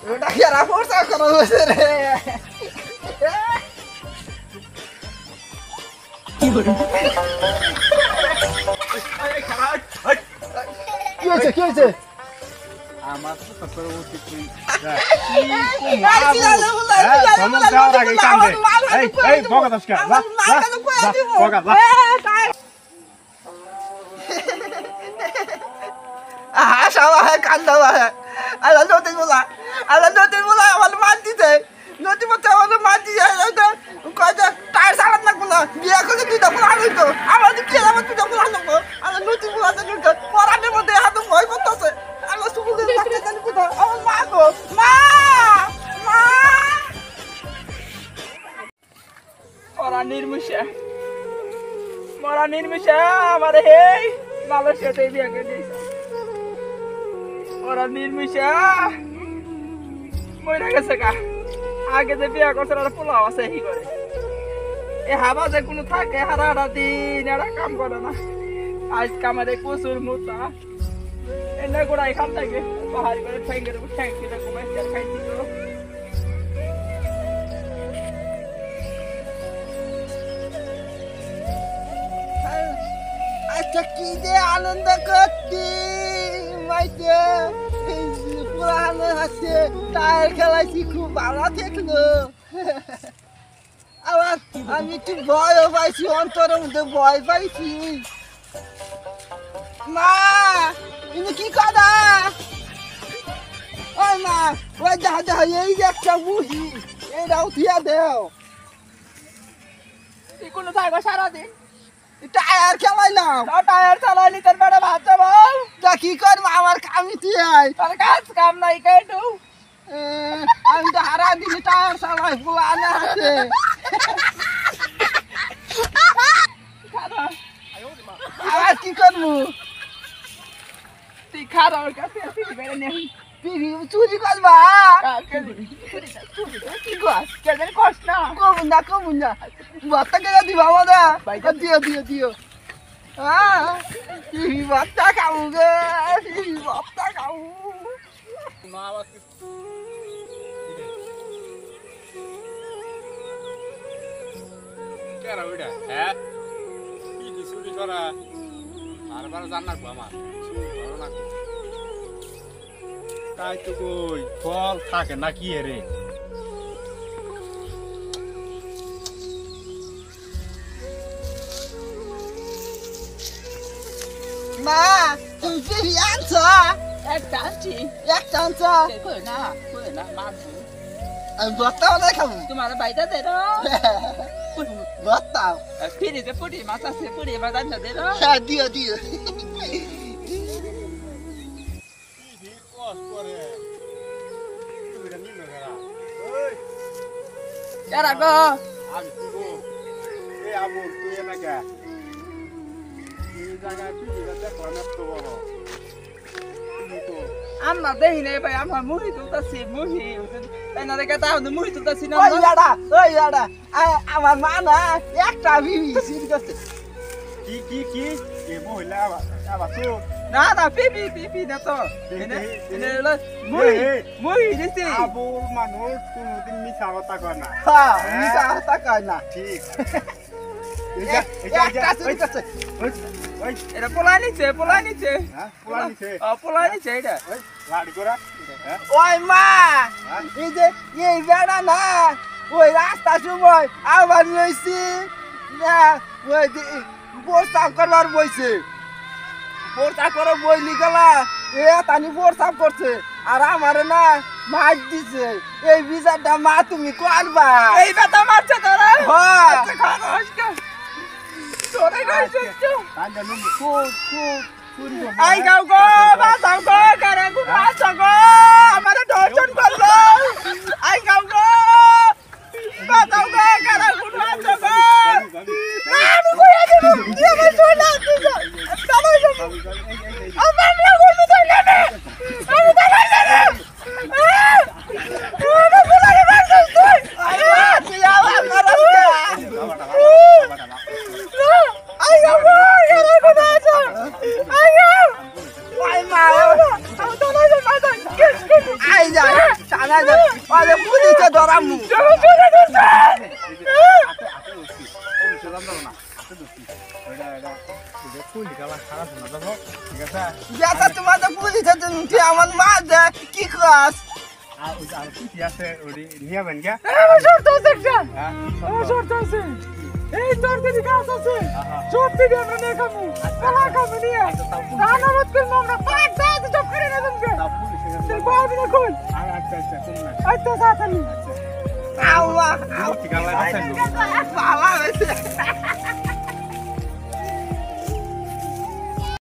ওটা কি আর ফোর্স করা হয়েছে রে কি হয়েছে আমার তো তারপরে উঠে তুই কান্দা আল্লাহ নদীর বলা আমার মার দিতে নদী মতো আমার মার দিয়ে টায়ার চালান লাগবো না বিয়ে করলে দুইটা ফুলান হইতো আমার কি আমার দুইটা ফুলান লাগবো আমার নদী ফুলাতে পরানের মধ্যে হাতে ভয় করতেছে আমার সুকুলের বাচ্চা জানি কোথাও আমার মা গো মা মা ওরা নির্মিষা আমার হে মালয়েশিয়াতে বিয়ে করে দিয়েছে ওরা নির্মিষা মরে গেছে কা আগে যে বিয়ে করছে ওরা পোলাও আছে হি করে এ হাবা যে কোনো থাকে হারা দিন এরা কাম করে না আজ কামারে কুসুর মুতা এনে গোড়া এখান থেকে পাহাড়ি করে ঠ্যাঙ্গের উপর ঠ্যাং কিনে কমাই খাইছি তো আচ্ছা কি যে আনন্দ করছি মাইতে পুরানো হাসছে টায়ার খেলাইছি খুব ভালো থাকলো আবার আমি একটু ভয়ও পাইছি অন্তরের মধ্যে ভয় পাইছি মা তুমি কি কথা ওই মা ওই দেখা এই যে একটা বুঝি এইটাও থিয়া দেও তুই কোনো থাকবো সারাদিন টায়ার খেলাইলাম টায়ার চালাইলি তোর বেড়া ভাত যাবো তা কি করবো আমার কামি তুই তোর কাজ কাম নাই কেটু আমি তো হারা দিন টায়ার চালাই পুরানো হাতে আবার কি করবো তুই খার ওর কাছে বেড়ে নে চুরি করবা কি কস না কমুন না বাচ্চা কেনা দিবা আমাদের দিও বাচ্চা খাবো গে বাচ্চা খাবো তাই তো কই ফল থাকে না কি রে মা তুমি ফিরি আনছো একটা আনছো আমি বত্তাও না খাবো তোমার বাইটা দে তো বত্তাও ফিরিতে পুরি মাছ আছে পুরি মাছ আনতে দে তো হ্যাঁ দিও কারা গো আমি তুই এই আবুল তুই না কে এই জায়গায় তুই দেখো না তো বড় আমরা দেখি নাই ভাই আমরা মুড়ি তুলতাছি মুড়ি তাই না রেখে তাহলে মুড়ি তুলতাছি না ওই দাদা আমার মা না একটা বিবি সিল করছে কি এ মহিলা আবার তো না পিপি না তো এনে মুড়ি দিছি আবুল মানুষ কোনদিন মিছা কথা কয় না হ্যাঁ মিছা কথা কয় না ঠিক এটা পোলাই নিচ্ছে হ্যাঁ পোলাই নিচ্ছে এটা লাড়ি করা ওই মা এই যে এই বেড়া না ওই রাস্তা সময় আবার লইছি না ওই প্রস্তাব করবার বইছে প্রস্তাব করে বইলি গেলা এ তানি প্রস্তাব করছে আর আমার না মাছ দিছে এই বিচারটা মা তুমি করবা এই কথা মারছে তোরা হ্যাঁ তোরা কইছিস খুব আই গাও গো বাঁচাও গো কারে গো বাঁচাও গো আমারে ধর্ষণ করলো আই গাও গো বাঁচাও গো কারে গো বাঁচাও গো না আমি কইয়া দেব তুই আমার সোনা তুই চলো আমার না বলবো তাই না আমি তাই না জরামু চলো চলে গেছে যেটা তোমাদের পুলিশে তুই আমার মা দে কি খাস আমার শর্ত আছে একটা আমার শর্ত আছে এই তোর দিদি গাছ আছে সত্যি দিয়ে আমরা নিয়ে খাবো কলা খাবো নিয়ে আনারত করবো আমরা পাঁচ দাঁত জব করে না তোমাকে তুই পারবি না কই আচ্ছা সাতালি আল্লাহ বাবা হয়েছে